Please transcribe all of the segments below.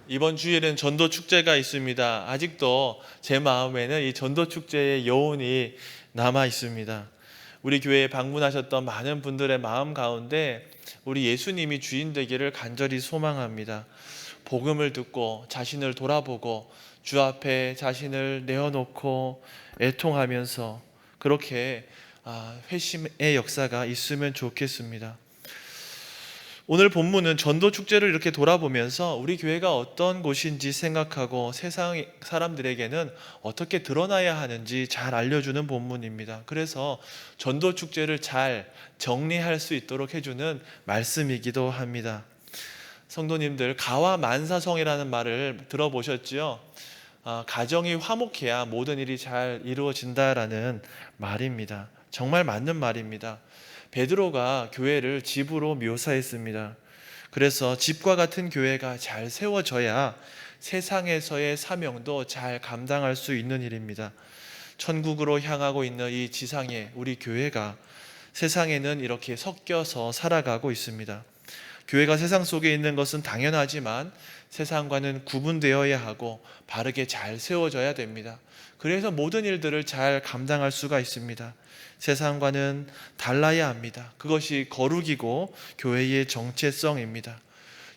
이번 주일은 전도 축제가 있습니다. 아직도 제 마음에는 이 전도 축제의 여운이 남아 있습니다. 우리 교회에 방문하셨던 많은 분들의 마음 가운데 우리 예수님이 주인 되기를 간절히 소망합니다. 복음을 듣고 자신을 돌아보고 주 앞에 자신을 내어놓고 애통하면서 그렇게 회심의 역사가 있으면 좋겠습니다. 오늘 본문은 전도 축제를 이렇게 돌아보면서 우리 교회가 어떤 곳인지 생각하고 세상 사람들에게는 어떻게 드러나야 하는지 잘 알려주는 본문입니다. 그래서 전도 축제를 잘 정리할 수 있도록 해주는 말씀이기도 합니다. 성도님들, 가와만사성이라는 말을 들어보셨지요? 가정이 화목해야 모든 일이 잘 이루어진다라는 말입니다. 정말 맞는 말입니다. 베드로가 교회를 집으로 묘사했습니다. 그래서 집과 같은 교회가 잘 세워져야 세상에서의 사명도 잘 감당할 수 있는 일입니다. 천국으로 향하고 있는 이 지상에 우리 교회가 세상에는 이렇게 섞여서 살아가고 있습니다. 교회가 세상 속에 있는 것은 당연하지만 세상과는 구분되어야 하고 바르게 잘 세워져야 됩니다. 그래서 모든 일들을 잘 감당할 수가 있습니다. 세상과는 달라야 합니다. 그것이 거룩이고 교회의 정체성입니다.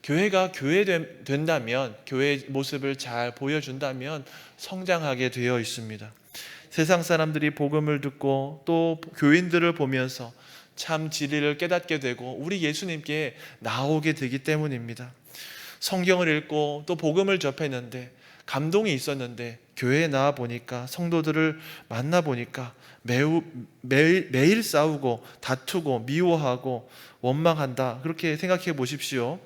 교회가 교회 된다면, 교회의 모습을 잘 보여준다면 성장하게 되어 있습니다. 세상 사람들이 복음을 듣고 또 교인들을 보면서 참 진리를 깨닫게 되고 우리 예수님께 나오게 되기 때문입니다. 성경을 읽고 또 복음을 접했는데 감동이 있었는데 교회에 나와 보니까, 성도들을 만나 보니까 매일 싸우고 다투고 미워하고 원망한다, 그렇게 생각해 보십시오.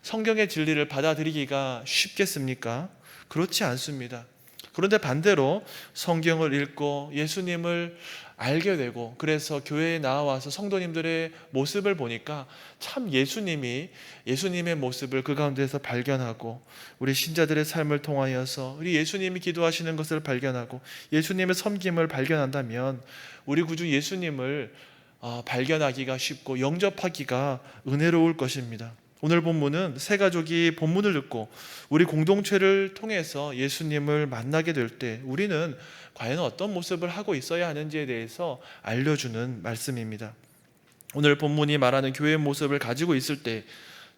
성경의 진리를 받아들이기가 쉽겠습니까? 그렇지 않습니다. 그런데 반대로 성경을 읽고 예수님을 알게 되고, 그래서 교회에 나와서 성도님들의 모습을 보니까 참 예수님의 모습을 그 가운데서 발견하고, 우리 신자들의 삶을 통하여서 우리 예수님이 기도하시는 것을 발견하고 예수님의 섬김을 발견한다면 우리 구주 예수님을 발견하기가 쉽고 영접하기가 은혜로울 것입니다. 오늘 본문은 세 가족이 본문을 듣고 우리 공동체를 통해서 예수님을 만나게 될 때 우리는 과연 어떤 모습을 하고 있어야 하는지에 대해서 알려주는 말씀입니다. 오늘 본문이 말하는 교회의 모습을 가지고 있을 때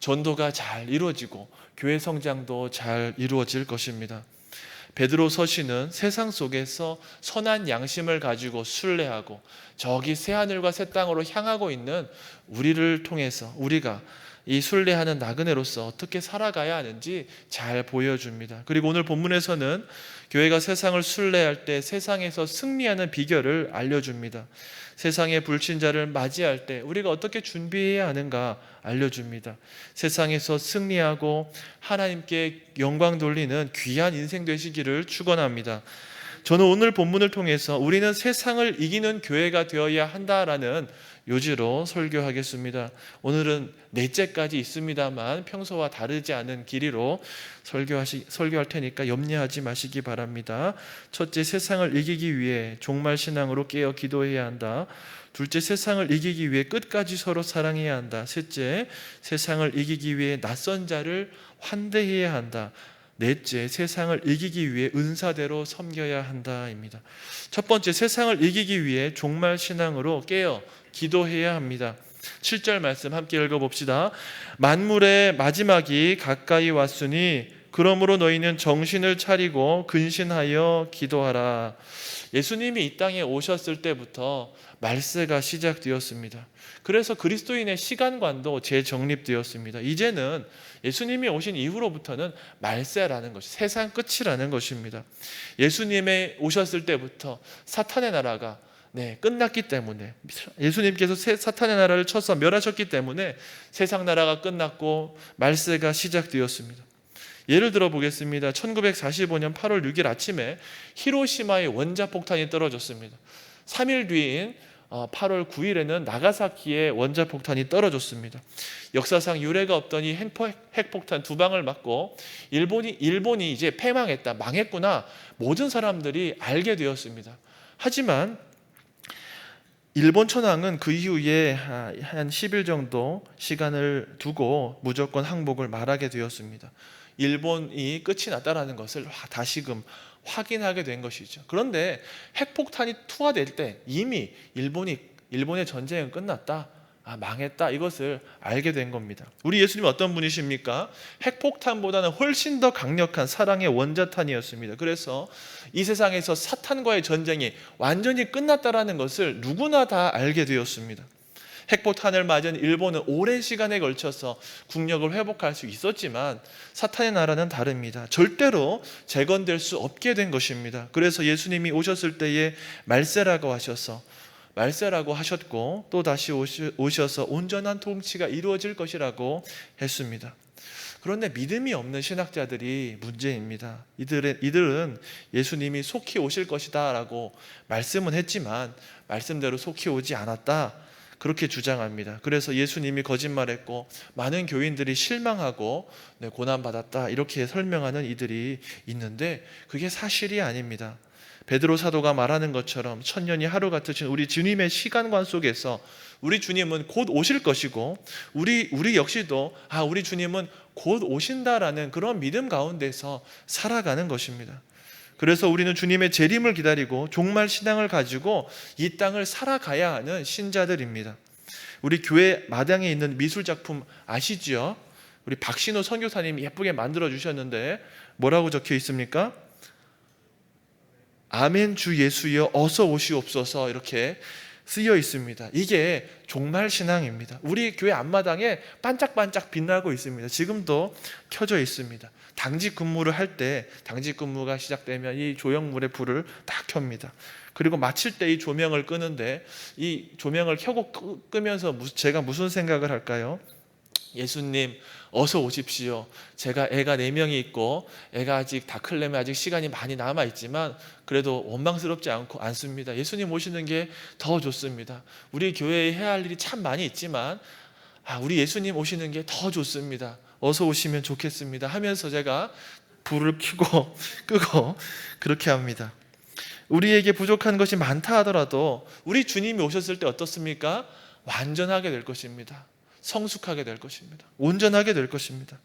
전도가 잘 이루어지고 교회 성장도 잘 이루어질 것입니다. 베드로 서신은 세상 속에서 선한 양심을 가지고 순례하고 저기 새하늘과 새 땅으로 향하고 있는 우리를 통해서 우리가 이 순례하는 나그네로서 어떻게 살아가야 하는지 잘 보여줍니다. 그리고 오늘 본문에서는 교회가 세상을 순례할 때 세상에서 승리하는 비결을 알려줍니다. 세상의 불신자를 맞이할 때 우리가 어떻게 준비해야 하는가 알려줍니다. 세상에서 승리하고 하나님께 영광 돌리는 귀한 인생 되시기를 축원합니다. 저는 오늘 본문을 통해서 우리는 세상을 이기는 교회가 되어야 한다라는 요지로 설교하겠습니다. 오늘은 넷째까지 있습니다만 평소와 다르지 않은 길이로 설교할 테니까 염려하지 마시기 바랍니다. 첫째, 세상을 이기기 위해 종말 신앙으로 깨어 기도해야 한다. 둘째, 세상을 이기기 위해 끝까지 서로 사랑해야 한다. 셋째, 세상을 이기기 위해 낯선 자를 환대해야 한다. 넷째, 세상을 이기기 위해 은사대로 섬겨야 한다입니다. 첫 번째, 세상을 이기기 위해 종말 신앙으로 깨어 기도해야 합니다. 7절 말씀 함께 읽어봅시다. 만물의 마지막이 가까이 왔으니 그러므로 너희는 정신을 차리고 근신하여 기도하라. 예수님이 이 땅에 오셨을 때부터 말세가 시작되었습니다. 그래서 그리스도인의 시간관도 재정립되었습니다. 이제는 예수님이 오신 이후로부터는 말세라는 것이 세상 끝이라는 것입니다. 예수님이 오셨을 때부터 사탄의 나라가 끝났기 때문에, 예수님께서 사탄의 나라를 쳐서 멸하셨기 때문에 세상 나라가 끝났고 말세가 시작되었습니다. 예를 들어 보겠습니다. 1945년 8월 6일 아침에 히로시마에 원자폭탄이 떨어졌습니다. 3일 뒤인 8월 9일에는 나가사키에 원자폭탄이 떨어졌습니다. 역사상 유례가 없던 이 핵폭탄 두 방을 맞고 일본이 이제 패망했다, 망했구나, 모든 사람들이 알게 되었습니다. 하지만 일본 천황은 그 이후에 한 10일 정도 시간을 두고 무조건 항복을 말하게 되었습니다. 일본이 끝이 났다라는 것을 다시금 확인하게 된 것이죠. 그런데 핵폭탄이 투하될 때 이미 일본의 전쟁은 끝났다, 망했다, 이것을 알게 된 겁니다. 우리 예수님 어떤 분이십니까? 핵폭탄보다는 훨씬 더 강력한 사랑의 원자탄이었습니다. 그래서 이 세상에서 사탄과의 전쟁이 완전히 끝났다라는 것을 누구나 다 알게 되었습니다. 핵폭탄을 맞은 일본은 오랜 시간에 걸쳐서 국력을 회복할 수 있었지만 사탄의 나라는 다릅니다. 절대로 재건될 수 없게 된 것입니다. 그래서 예수님이 오셨을 때에 말세라고 하셨고 또 다시 오셔서 온전한 통치가 이루어질 것이라고 했습니다. 그런데 믿음이 없는 신학자들이 문제입니다. 이들은 예수님이 속히 오실 것이다 라고 말씀은 했지만 말씀대로 속히 오지 않았다, 그렇게 주장합니다. 그래서 예수님이 거짓말했고 많은 교인들이 실망하고 고난받았다, 이렇게 설명하는 이들이 있는데 그게 사실이 아닙니다. 베드로 사도가 말하는 것처럼 천년이 하루 같으신 우리 주님의 시간관 속에서 우리 주님은 곧 오실 것이고 우리 역시도 우리 주님은 곧 오신다라는 그런 믿음 가운데서 살아가는 것입니다. 그래서 우리는 주님의 재림을 기다리고 종말 신앙을 가지고 이 땅을 살아가야 하는 신자들입니다. 우리 교회 마당에 있는 미술 작품 아시지요? 우리 박신호 선교사님이 예쁘게 만들어 주셨는데 뭐라고 적혀 있습니까? 아멘 주 예수여 어서 오시옵소서, 이렇게 쓰여 있습니다. 이게 종말 신앙입니다. 우리 교회 앞마당에 반짝반짝 빛나고 있습니다. 지금도 켜져 있습니다. 당직 근무를 할 때, 당직 근무가 시작되면 이 조형물에 불을 딱 켭니다. 그리고 마칠 때 이 조명을 끄는데 이 조명을 켜고 끄면서 제가 무슨 생각을 할까요? 예수님 어서 오십시오. 제가 애가 4명이 있고 애가 아직 다 크려면 아직 시간이 많이 남아 있지만 그래도 원망스럽지 않습니다. 예수님 오시는 게 더 좋습니다. 우리 교회에 해야 할 일이 참 많이 있지만 우리 예수님 오시는 게 더 좋습니다. 어서 오시면 좋겠습니다 하면서 제가 불을 켜고 끄고 그렇게 합니다. 우리에게 부족한 것이 많다 하더라도 우리 주님이 오셨을 때 어떻습니까? 완전하게 될 것입니다. 성숙하게 될 것입니다. 온전하게 될 것입니다.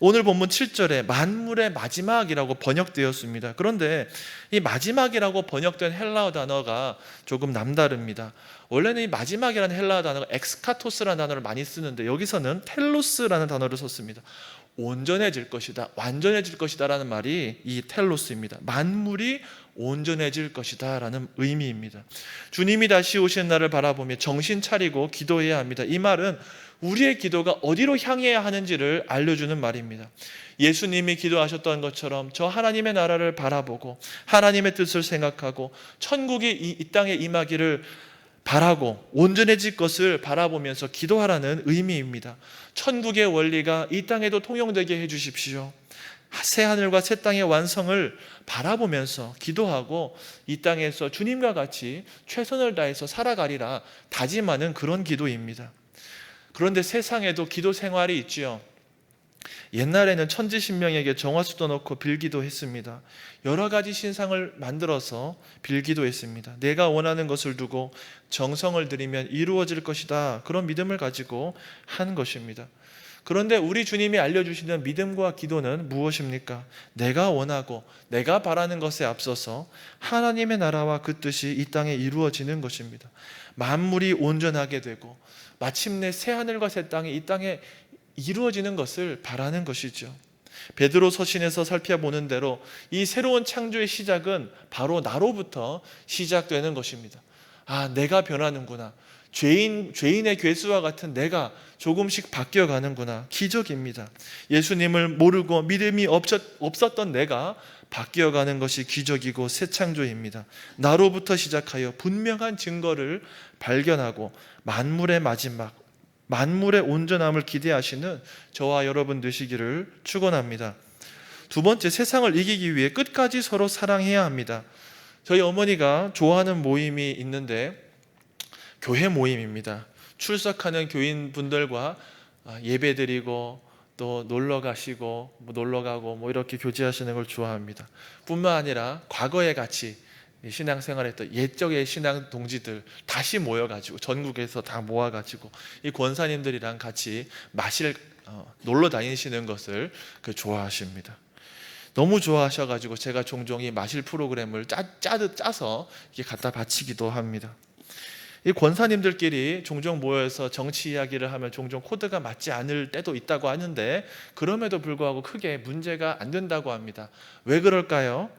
오늘 본문 7절에 만물의 마지막이라고 번역되었습니다. 그런데 이 마지막이라고 번역된 헬라어 단어가 조금 남다릅니다. 원래는 이 마지막이라는 헬라어 단어가 엑스카토스라는 단어를 많이 쓰는데 여기서는 텔로스라는 단어를 썼습니다. 온전해질 것이다, 완전해질 것이다 라는 말이 이 텔로스입니다. 만물이 온전해질 것이다 라는 의미입니다. 주님이 다시 오시는 날을 바라보며 정신 차리고 기도해야 합니다. 이 말은 우리의 기도가 어디로 향해야 하는지를 알려주는 말입니다. 예수님이 기도하셨던 것처럼 저 하나님의 나라를 바라보고 하나님의 뜻을 생각하고 천국이 이 땅에 임하기를 바라고 온전해질 것을 바라보면서 기도하라는 의미입니다. 천국의 원리가 이 땅에도 통용되게 해주십시오. 새 하늘과 새 땅의 완성을 바라보면서 기도하고 이 땅에서 주님과 같이 최선을 다해서 살아가리라 다짐하는 그런 기도입니다. 그런데 세상에도 기도 생활이 있지요. 옛날에는 천지신명에게 정화수도 넣고 빌기도 했습니다. 여러 가지 신상을 만들어서 빌기도 했습니다. 내가 원하는 것을 두고 정성을 들이면 이루어질 것이다, 그런 믿음을 가지고 한 것입니다. 그런데 우리 주님이 알려주시는 믿음과 기도는 무엇입니까? 내가 원하고 내가 바라는 것에 앞서서 하나님의 나라와 그 뜻이 이 땅에 이루어지는 것입니다. 만물이 온전하게 되고 마침내 새 하늘과 새 땅이 이 땅에 이루어지는 것을 바라는 것이죠. 베드로 서신에서 살펴보는 대로 이 새로운 창조의 시작은 바로 나로부터 시작되는 것입니다. 내가 변하는구나. 죄인의 괴수와 같은 내가 조금씩 바뀌어가는구나. 기적입니다. 예수님을 모르고 믿음이 없었던 내가 바뀌어가는 것이 기적이고 새 창조입니다. 나로부터 시작하여 분명한 증거를 발견하고 만물의 마지막, 만물의 온전함을 기대하시는 저와 여러분 되시기를 축원합니다. 두 번째, 세상을 이기기 위해 끝까지 서로 사랑해야 합니다. 저희 어머니가 좋아하는 모임이 있는데 교회 모임입니다. 출석하는 교인분들과 예배드리고 또 놀러 가시고 놀러 가고 이렇게 교제하시는 걸 좋아합니다. 뿐만 아니라 과거에 같이 신앙생활했던 옛적의 신앙 동지들 다시 모여가지고 전국에서 다 모아가지고 이 권사님들이랑 같이 마실 놀러 다니시는 것을 좋아하십니다. 너무 좋아하셔가지고 제가 종종 이 마실 프로그램을 짜서 이렇게 갖다 바치기도 합니다. 이 권사님들끼리 종종 모여서 정치 이야기를 하면 종종 코드가 맞지 않을 때도 있다고 하는데, 그럼에도 불구하고 크게 문제가 안 된다고 합니다. 왜 그럴까요?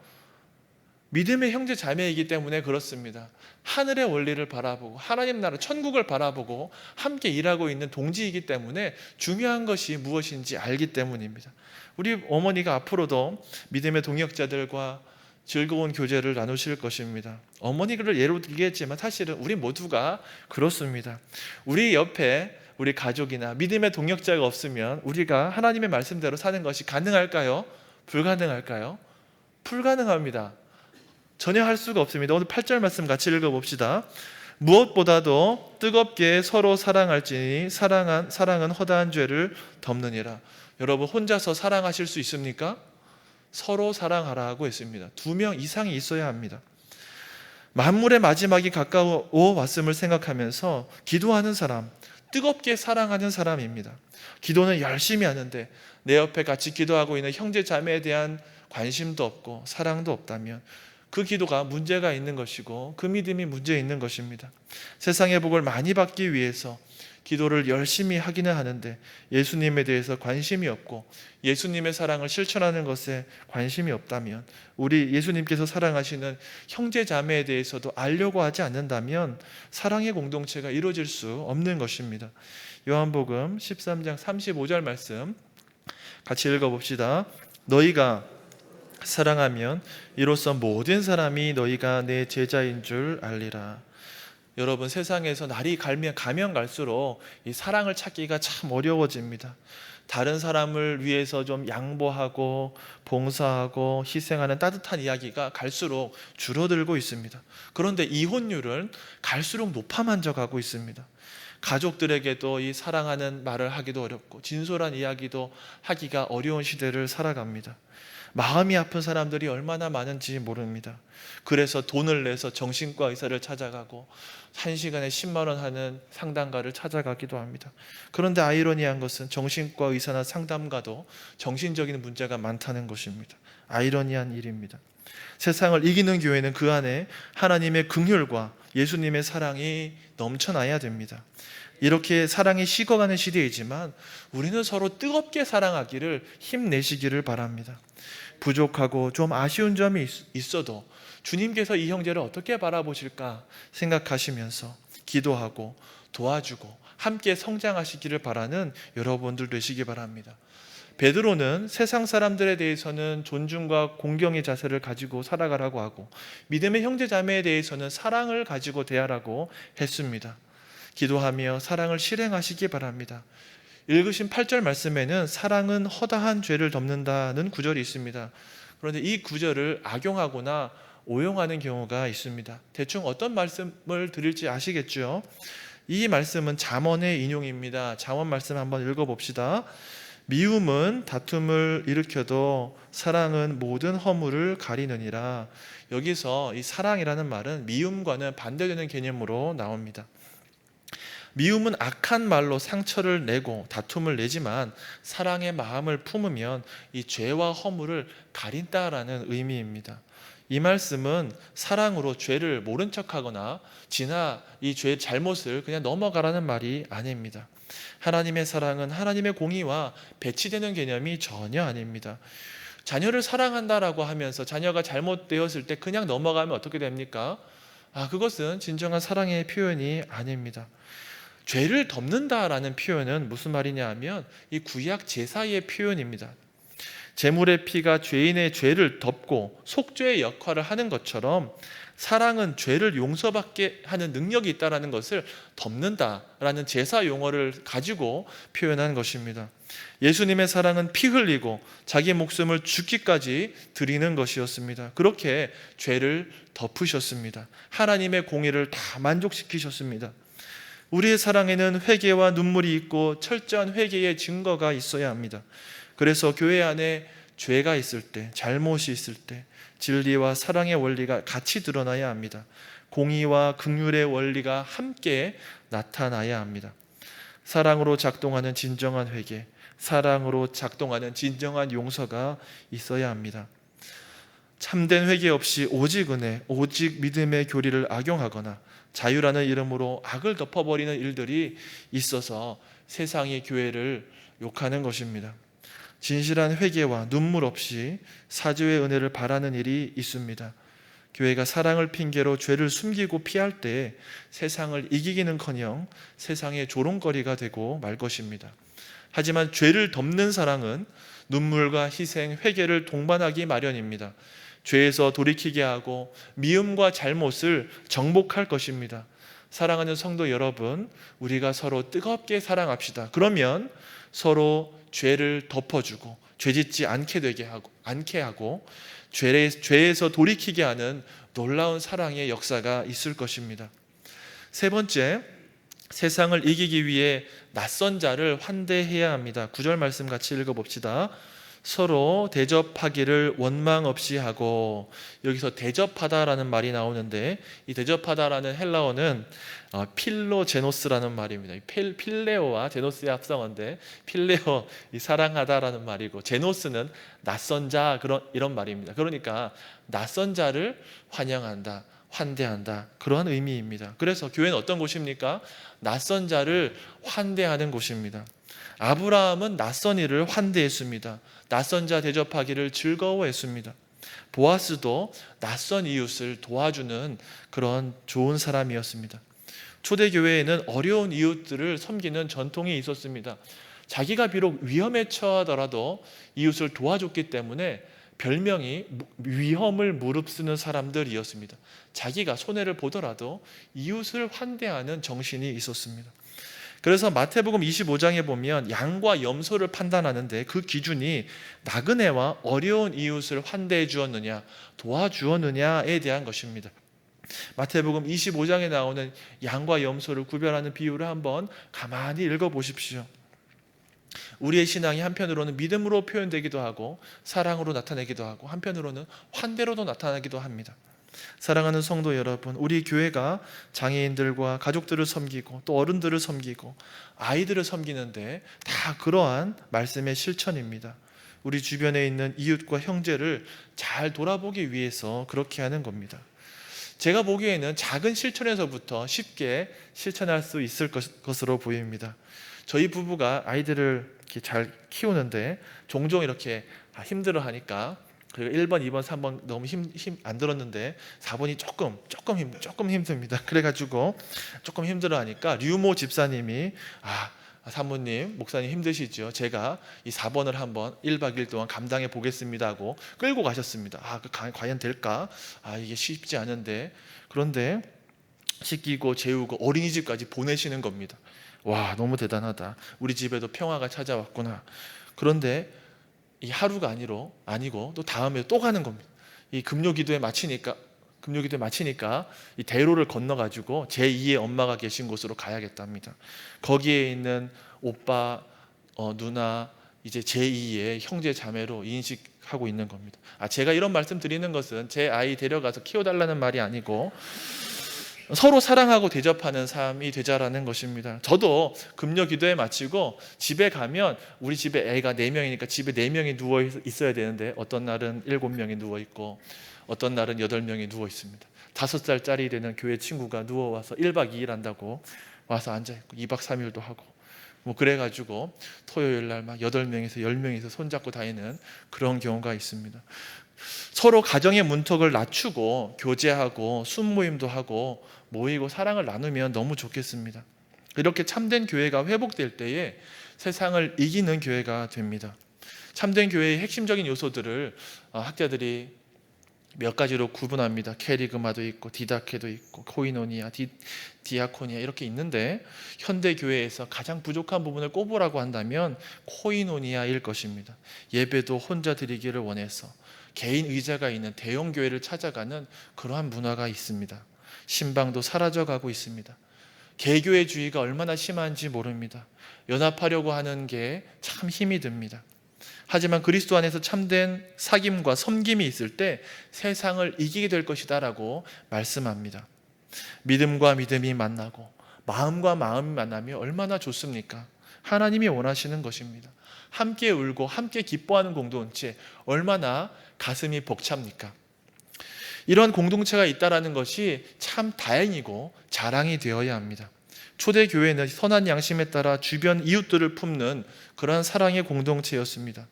믿음의 형제 자매이기 때문에 그렇습니다. 하늘의 원리를 바라보고 하나님 나라 천국을 바라보고 함께 일하고 있는 동지이기 때문에 중요한 것이 무엇인지 알기 때문입니다. 우리 어머니가 앞으로도 믿음의 동역자들과 즐거운 교제를 나누실 것입니다. 어머니를 예로 들겠지만 사실은 우리 모두가 그렇습니다. 우리 옆에 우리 가족이나 믿음의 동역자가 없으면 우리가 하나님의 말씀대로 사는 것이 가능할까요? 불가능할까요? 불가능합니다. 전혀 할 수가 없습니다. 오늘 8절 말씀 같이 읽어봅시다. 무엇보다도 뜨겁게 서로 사랑할지니 사랑은 허다한 죄를 덮느니라. 여러분, 혼자서 사랑하실 수 있습니까? 서로 사랑하라고 했습니다. 2명 이상이 있어야 합니다. 만물의 마지막이 가까워 왔음을 생각하면서 기도하는 사람, 뜨겁게 사랑하는 사람입니다. 기도는 열심히 하는데 내 옆에 같이 기도하고 있는 형제 자매에 대한 관심도 없고 사랑도 없다면 그 기도가 문제가 있는 것이고 그 믿음이 문제 있는 것입니다. 세상의 복을 많이 받기 위해서 기도를 열심히 하기는 하는데 예수님에 대해서 관심이 없고 예수님의 사랑을 실천하는 것에 관심이 없다면, 우리 예수님께서 사랑하시는 형제 자매에 대해서도 알려고 하지 않는다면 사랑의 공동체가 이루어질 수 없는 것입니다. 요한복음 13장 35절 말씀 같이 읽어봅시다. 너희가 사랑하면 이로써 모든 사람이 너희가 내 제자인 줄 알리라. 여러분, 세상에서 날이 가면 갈수록 이 사랑을 찾기가 참 어려워집니다. 다른 사람을 위해서 좀 양보하고 봉사하고 희생하는 따뜻한 이야기가 갈수록 줄어들고 있습니다. 그런데 이혼율은 갈수록 높아만 져가고 있습니다. 가족들에게도 이 사랑하는 말을 하기도 어렵고 진솔한 이야기도 하기가 어려운 시대를 살아갑니다. 마음이 아픈 사람들이 얼마나 많은지 모릅니다. 그래서 돈을 내서 정신과 의사를 찾아가고 1시간에 10만 원 하는 상담가를 찾아가기도 합니다. 그런데 아이러니한 것은 정신과 의사나 상담가도 정신적인 문제가 많다는 것입니다. 아이러니한 일입니다. 세상을 이기는 교회는 그 안에 하나님의 긍휼과 예수님의 사랑이 넘쳐나야 됩니다. 이렇게 사랑이 식어가는 시대이지만 우리는 서로 뜨겁게 사랑하기를 힘내시기를 바랍니다. 부족하고 좀 아쉬운 점이 있어도 주님께서 이 형제를 어떻게 바라보실까 생각하시면서 기도하고 도와주고 함께 성장하시기를 바라는 여러분들 되시기 바랍니다. 베드로는 세상 사람들에 대해서는 존중과 공경의 자세를 가지고 살아가라고 하고 믿음의 형제 자매에 대해서는 사랑을 가지고 대하라고 했습니다. 기도하며 사랑을 실행하시기 바랍니다. 읽으신 8절 말씀에는 사랑은 허다한 죄를 덮는다는 구절이 있습니다. 그런데 이 구절을 악용하거나 오용하는 경우가 있습니다. 대충 어떤 말씀을 드릴지 아시겠죠? 이 말씀은 잠언의 인용입니다. 잠언 말씀 한번 읽어봅시다. 미움은 다툼을 일으켜도 사랑은 모든 허물을 가리느니라. 여기서 이 사랑이라는 말은 미움과는 반대되는 개념으로 나옵니다. 미움은 악한 말로 상처를 내고 다툼을 내지만 사랑의 마음을 품으면 이 죄와 허물을 가린다라는 의미입니다. 이 말씀은 사랑으로 죄를 모른 척하거나 지나 이 죄의 잘못을 그냥 넘어가라는 말이 아닙니다. 하나님의 사랑은 하나님의 공의와 배치되는 개념이 전혀 아닙니다. 자녀를 사랑한다라고 하면서 자녀가 잘못되었을 때 그냥 넘어가면 어떻게 됩니까? 그것은 진정한 사랑의 표현이 아닙니다. 죄를 덮는다라는 표현은 무슨 말이냐 하면 이 구약 제사의 표현입니다. 제물의 피가 죄인의 죄를 덮고 속죄의 역할을 하는 것처럼 사랑은 죄를 용서받게 하는 능력이 있다는 것을 덮는다라는 제사 용어를 가지고 표현한 것입니다. 예수님의 사랑은 피 흘리고 자기 목숨을 죽기까지 드리는 것이었습니다. 그렇게 죄를 덮으셨습니다. 하나님의 공의를 다 만족시키셨습니다. 우리의 사랑에는 회개와 눈물이 있고 철저한 회개의 증거가 있어야 합니다. 그래서 교회 안에 죄가 있을 때, 잘못이 있을 때 진리와 사랑의 원리가 같이 드러나야 합니다. 공의와 긍휼의 원리가 함께 나타나야 합니다. 사랑으로 작동하는 진정한 회개, 사랑으로 작동하는 진정한 용서가 있어야 합니다. 참된 회개 없이 오직 은혜, 오직 믿음의 교리를 악용하거나 자유라는 이름으로 악을 덮어버리는 일들이 있어서 세상이 교회를 욕하는 것입니다. 진실한 회개와 눈물 없이 사죄의 은혜를 바라는 일이 있습니다. 교회가 사랑을 핑계로 죄를 숨기고 피할 때 세상을 이기기는커녕 세상의 조롱거리가 되고 말 것입니다. 하지만 죄를 덮는 사랑은 눈물과 희생, 회개를 동반하기 마련입니다. 죄에서 돌이키게 하고 미움과 잘못을 정복할 것입니다. 사랑하는 성도 여러분, 우리가 서로 뜨겁게 사랑합시다. 그러면 서로 죄를 덮어주고 죄짓지 않게 하고 죄에서 돌이키게 하는 놀라운 사랑의 역사가 있을 것입니다. 세 번째, 세상을 이기기 위해 낯선 자를 환대해야 합니다. 9절 말씀 같이 읽어봅시다. 서로 대접하기를 원망 없이 하고, 여기서 대접하다라는 말이 나오는데 이 대접하다라는 헬라어는 필로제노스라는 말입니다. 필레오와 제노스의 합성어인데 필레오 이 사랑하다라는 말이고 제노스는 낯선 자 이런 말입니다. 그러니까 낯선 자를 환영한다, 환대한다, 그러한 의미입니다. 그래서 교회는 어떤 곳입니까? 낯선 자를 환대하는 곳입니다. 아브라함은 낯선 이를 환대했습니다. 낯선 자 대접하기를 즐거워했습니다. 보아스도 낯선 이웃을 도와주는 그런 좋은 사람이었습니다. 초대교회에는 어려운 이웃들을 섬기는 전통이 있었습니다. 자기가 비록 위험에 처하더라도 이웃을 도와줬기 때문에 별명이 위험을 무릅쓰는 사람들이었습니다. 자기가 손해를 보더라도 이웃을 환대하는 정신이 있었습니다. 그래서 마태복음 25장에 보면 양과 염소를 판단하는데 그 기준이 나그네와 어려운 이웃을 환대해 주었느냐, 도와주었느냐에 대한 것입니다. 마태복음 25장에 나오는 양과 염소를 구별하는 비유를 한번 가만히 읽어보십시오. 우리의 신앙이 한편으로는 믿음으로 표현되기도 하고 사랑으로 나타내기도 하고 한편으로는 환대로도 나타나기도 합니다. 사랑하는 성도 여러분, 우리 교회가 장애인들과 가족들을 섬기고 또 어른들을 섬기고 아이들을 섬기는데 다 그러한 말씀의 실천입니다. 우리 주변에 있는 이웃과 형제를 잘 돌아보기 위해서 그렇게 하는 겁니다. 제가 보기에는 작은 실천에서부터 쉽게 실천할 수 있을 것으로 보입니다. 저희 부부가 아이들을 이렇게 잘 키우는데 종종 이렇게 힘들어하니까, 그리고 1번, 2번, 3번 너무 힘 안 들었는데 4번이 조금 힘듭니다. 그래가지고 조금 힘들어하니까 류모 집사님이 사모님, 목사님 힘드시죠? 제가 이 4번을 한번 1박 2일 동안 감당해 보겠습니다 하고 끌고 가셨습니다. 과연 될까? 이게 쉽지 않은데. 그런데 씻기고 재우고 어린이집까지 보내시는 겁니다. 와, 너무 대단하다. 우리 집에도 평화가 찾아왔구나. 그런데 이 하루가 아니고 또 다음에 또 가는 겁니다. 이 금요기도에 마치니까 이 대로를 건너가지고 제2의 엄마가 계신 곳으로 가야겠답니다. 거기에 있는 오빠, 누나, 이제 제2의 형제 자매로 인식하고 있는 겁니다. 제가 이런 말씀 드리는 것은 제 아이 데려가서 키워달라는 말이 아니고 서로 사랑하고 대접하는 삶이 되자라는 것입니다. 저도 금요 기도회 마치고 집에 가면 우리 집에 애가 4명이니까 집에 4명이 누워 있어야 되는데 어떤 날은 7명이 누워 있고 어떤 날은 8명이 누워 있습니다. 5살짜리 되는 교회 친구가 누워와서 1박 2일 한다고 와서 앉아있고 2박 3일도 하고 그래가지고 토요일 날 막 8명에서 10명에서 손잡고 다니는 그런 경우가 있습니다. 서로 가정의 문턱을 낮추고 교제하고 순모임도 하고 모이고 사랑을 나누면 너무 좋겠습니다. 이렇게 참된 교회가 회복될 때에 세상을 이기는 교회가 됩니다. 참된 교회의 핵심적인 요소들을 학자들이 몇 가지로 구분합니다. 캐리그마도 있고 디다케도 있고 코이노니아, 디아코니아 이렇게 있는데 현대 교회에서 가장 부족한 부분을 꼽으라고 한다면 코이노니아일 것입니다. 예배도 혼자 드리기를 원해서 개인 의자가 있는 대형 교회를 찾아가는 그러한 문화가 있습니다. 신방도 사라져가고 있습니다. 개교회주의가 얼마나 심한지 모릅니다. 연합하려고 하는 게 참 힘이 듭니다. 하지만 그리스도 안에서 참된 사귐과 섬김이 있을 때 세상을 이기게 될 것이다 라고 말씀합니다. 믿음과 믿음이 만나고 마음과 마음이 만나면 얼마나 좋습니까? 하나님이 원하시는 것입니다. 함께 울고 함께 기뻐하는 공동체, 얼마나 가슴이 벅찹니까? 이런 공동체가 있다는 것이 참 다행이고 자랑이 되어야 합니다. 초대교회는 선한 양심에 따라 주변 이웃들을 품는 그러한 사랑의 공동체였습니다.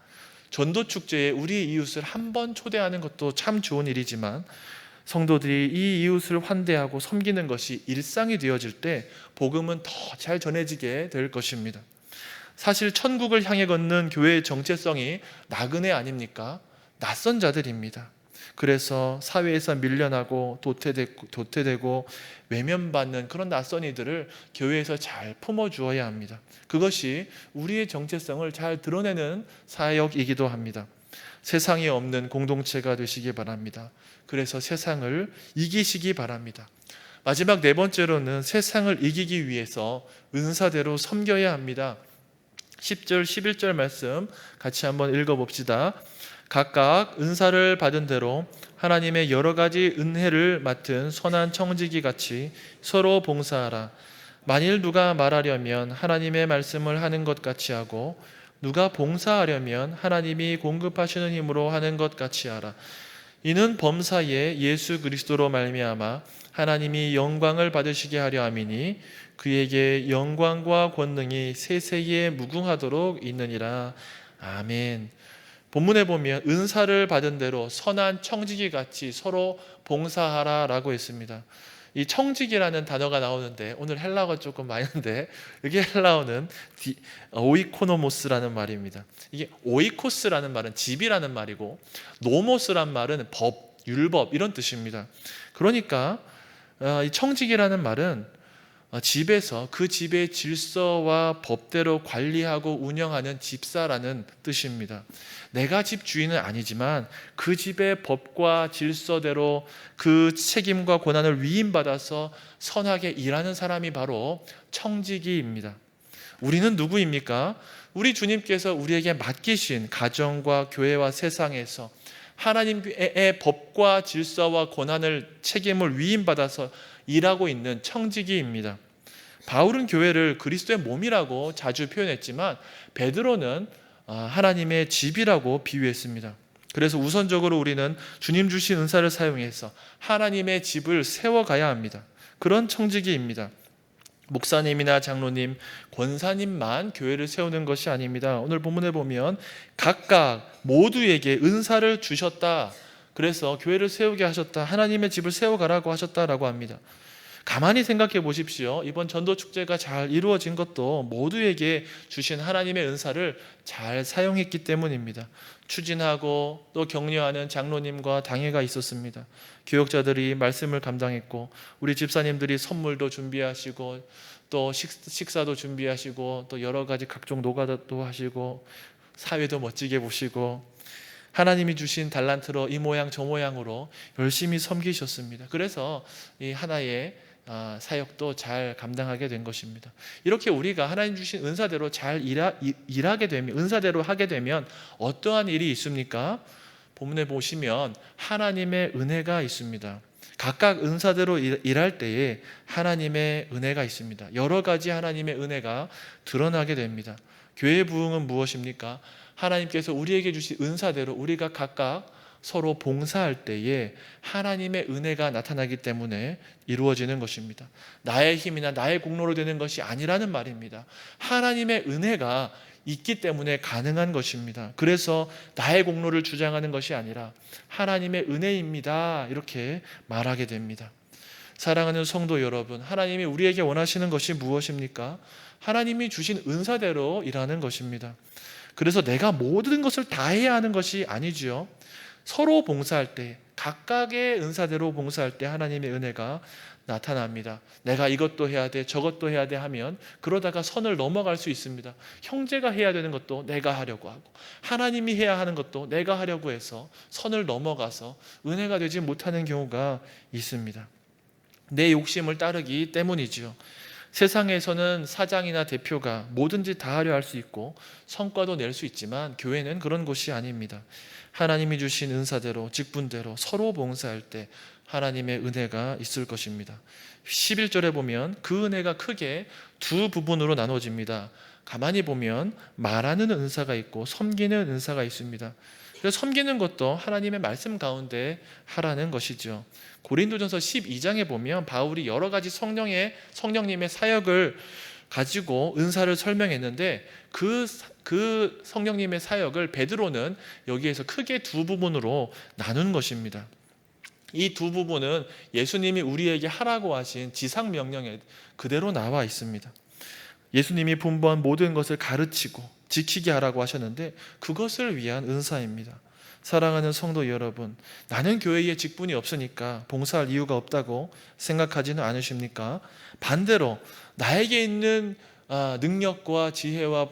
전도축제에 우리 이웃을 한 번 초대하는 것도 참 좋은 일이지만 성도들이 이 이웃을 환대하고 섬기는 것이 일상이 되어질 때 복음은 더 잘 전해지게 될 것입니다. 사실 천국을 향해 걷는 교회의 정체성이 나그네 아닙니까? 낯선 자들입니다. 그래서 사회에서 밀려나고 도태되고 외면받는 그런 낯선 이들을 교회에서 잘 품어주어야 합니다. 그것이 우리의 정체성을 잘 드러내는 사역이기도 합니다. 세상에 없는 공동체가 되시기 바랍니다. 그래서 세상을 이기시기 바랍니다. 마지막 네 번째로는 세상을 이기기 위해서 은사대로 섬겨야 합니다. 10절 11절 말씀 같이 한번 읽어봅시다. 각각 은사를 받은 대로 하나님의 여러 가지 은혜를 맡은 선한 청지기 같이 서로 봉사하라. 만일 누가 말하려면 하나님의 말씀을 하는 것 같이 하고 누가 봉사하려면 하나님이 공급하시는 힘으로 하는 것 같이 하라. 이는 범사에 예수 그리스도로 말미암아 하나님이 영광을 받으시게 하려 함이니 그에게 영광과 권능이 세세에 무궁하도록 있느니라. 아멘. 본문에 보면 은사를 받은 대로 선한 청지기 같이 서로 봉사하라라고 했습니다. 이 청지기라는 단어가 나오는데 오늘 헬라어가 조금 많은데 이게 헬라어는 오이코노모스라는 말입니다. 이게 오이코스라는 말은 집이라는 말이고 노모스란 말은 법, 율법 이런 뜻입니다. 그러니까 이 청지기라는 말은 집에서 그 집의 질서와 법대로 관리하고 운영하는 집사라는 뜻입니다. 내가 집 주인은 아니지만 그 집의 법과 질서대로 그 책임과 권한을 위임받아서 선하게 일하는 사람이 바로 청지기입니다. 우리는 누구입니까? 우리 주님께서 우리에게 맡기신 가정과 교회와 세상에서 하나님의 법과 질서와 권한을 책임을 위임받아서 일하고 있는 청지기입니다. 바울은 교회를 그리스도의 몸이라고 자주 표현했지만 베드로는 하나님의 집이라고 비유했습니다. 그래서 우선적으로 우리는 주님 주신 은사를 사용해서 하나님의 집을 세워가야 합니다. 그런 청지기입니다. 목사님이나 장로님, 권사님만 교회를 세우는 것이 아닙니다. 오늘 본문에 보면 각각 모두에게 은사를 주셨다. 그래서 교회를 세우게 하셨다. 하나님의 집을 세워가라고 하셨다라고 합니다. 가만히 생각해 보십시오. 이번 전도축제가 잘 이루어진 것도 모두에게 주신 하나님의 은사를 잘 사용했기 때문입니다. 추진하고 또 격려하는 장로님과 당회가 있었습니다. 교역자들이 말씀을 감당했고 우리 집사님들이 선물도 준비하시고 또 식사도 준비하시고 또 여러 가지 각종 노가다도 하시고 사회도 멋지게 보시고 하나님이 주신 달란트로 이 모양 저 모양으로 열심히 섬기셨습니다. 그래서 이 하나의 사역도 잘 감당하게 된 것입니다. 이렇게 우리가 하나님 주신 은사대로 잘 일하게 되면, 은사대로 하게 되면 어떠한 일이 있습니까? 본문에 보시면 하나님의 은혜가 있습니다. 각각 은사대로 일할 때에 하나님의 은혜가 있습니다. 여러 가지 하나님의 은혜가 드러나게 됩니다. 교회의 부흥은 무엇입니까? 하나님께서 우리에게 주신 은사대로 우리가 각각 서로 봉사할 때에 하나님의 은혜가 나타나기 때문에 이루어지는 것입니다. 나의 힘이나 나의 공로로 되는 것이 아니라는 말입니다. 하나님의 은혜가 있기 때문에 가능한 것입니다. 그래서 나의 공로를 주장하는 것이 아니라 하나님의 은혜입니다. 이렇게 말하게 됩니다. 사랑하는 성도 여러분, 하나님이 우리에게 원하시는 것이 무엇입니까? 하나님이 주신 은사대로 일하는 것입니다. 그래서 내가 모든 것을 다 해야 하는 것이 아니지요. 서로 봉사할 때, 각각의 은사대로 봉사할 때 하나님의 은혜가 나타납니다. 내가 이것도 해야 돼, 저것도 해야 돼 하면 그러다가 선을 넘어갈 수 있습니다. 형제가 해야 되는 것도 내가 하려고 하고 하나님이 해야 하는 것도 내가 하려고 해서 선을 넘어가서 은혜가 되지 못하는 경우가 있습니다. 내 욕심을 따르기 때문이지요. 세상에서는 사장이나 대표가 뭐든지 다 하려 할 수 있고 성과도 낼 수 있지만 교회는 그런 곳이 아닙니다. 하나님이 주신 은사대로 직분대로 서로 봉사할 때 하나님의 은혜가 있을 것입니다. 11절에 보면 그 은혜가 크게 두 부분으로 나눠집니다. 가만히 보면 말하는 은사가 있고 섬기는 은사가 있습니다. 그래서 섬기는 것도 하나님의 말씀 가운데 하라는 것이죠. 고린도전서 12장에 보면 바울이 여러 가지 성령님의 사역을 가지고 은사를 설명했는데 그 성령님의 사역을 베드로는 여기에서 크게 두 부분으로 나눈 것입니다. 이 두 부분은 예수님이 우리에게 하라고 하신 지상 명령에 그대로 나와 있습니다. 예수님이 분부한 모든 것을 가르치고 지키게 하라고 하셨는데 그것을 위한 은사입니다. 사랑하는 성도 여러분, 나는 교회에 직분이 없으니까 봉사할 이유가 없다고 생각하지는 않으십니까? 반대로 나에게 있는 능력과 지혜와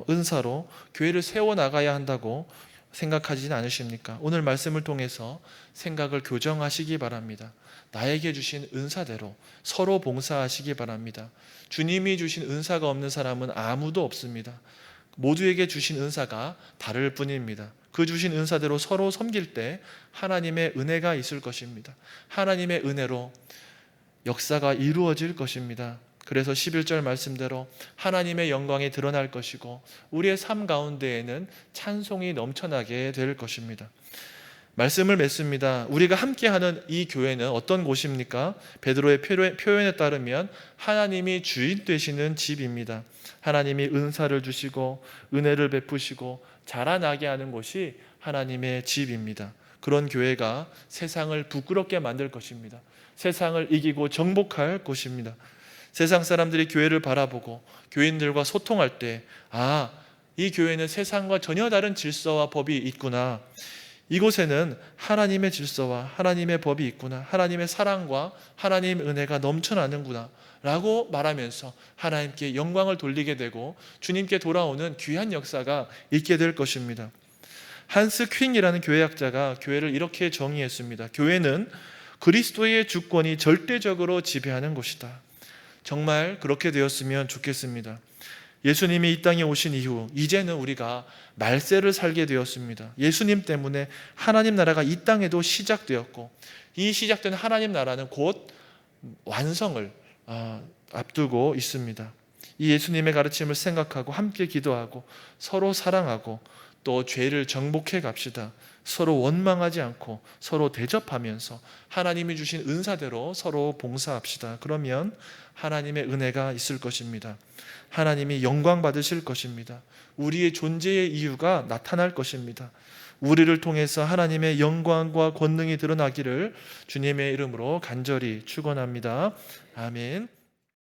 은사로 교회를 세워나가야 한다고 생각하지는 않으십니까? 오늘 말씀을 통해서 생각을 교정하시기 바랍니다. 나에게 주신 은사대로 서로 봉사하시기 바랍니다. 주님이 주신 은사가 없는 사람은 아무도 없습니다. 모두에게 주신 은사가 다를 뿐입니다. 그 주신 은사대로 서로 섬길 때 하나님의 은혜가 있을 것입니다. 하나님의 은혜로 역사가 이루어질 것입니다. 그래서 11절 말씀대로 하나님의 영광이 드러날 것이고 우리의 삶 가운데에는 찬송이 넘쳐나게 될 것입니다. 말씀을 맺습니다. 우리가 함께하는 이 교회는 어떤 곳입니까? 베드로의 표현에 따르면 하나님이 주인 되시는 집입니다. 하나님이 은사를 주시고 은혜를 베푸시고 자라나게 하는 곳이 하나님의 집입니다. 그런 교회가 세상을 부끄럽게 만들 것입니다. 세상을 이기고 정복할 곳입니다. 세상 사람들이 교회를 바라보고 교인들과 소통할 때 이 교회는 세상과 전혀 다른 질서와 법이 있구나. 이곳에는 하나님의 질서와 하나님의 법이 있구나. 하나님의 사랑과 하나님의 은혜가 넘쳐나는구나 라고 말하면서 하나님께 영광을 돌리게 되고 주님께 돌아오는 귀한 역사가 있게 될 것입니다. 한스 퀸이라는 교회학자가 교회를 이렇게 정의했습니다. 교회는 그리스도의 주권이 절대적으로 지배하는 곳이다. 정말 그렇게 되었으면 좋겠습니다. 예수님이 이 땅에 오신 이후 이제는 우리가 말세를 살게 되었습니다. 예수님 때문에 하나님 나라가 이 땅에도 시작되었고 이 시작된 하나님 나라는 곧 완성을 앞두고 있습니다. 이 예수님의 가르침을 생각하고 함께 기도하고 서로 사랑하고 또 죄를 정복해 갑시다. 서로 원망하지 않고 서로 대접하면서 하나님이 주신 은사대로 서로 봉사합시다. 그러면 하나님의 은혜가 있을 것입니다. 하나님이 영광 받으실 것입니다. 우리의 존재의 이유가 나타날 것입니다. 우리를 통해서 하나님의 영광과 권능이 드러나기를 주님의 이름으로 간절히 축원합니다. 아멘.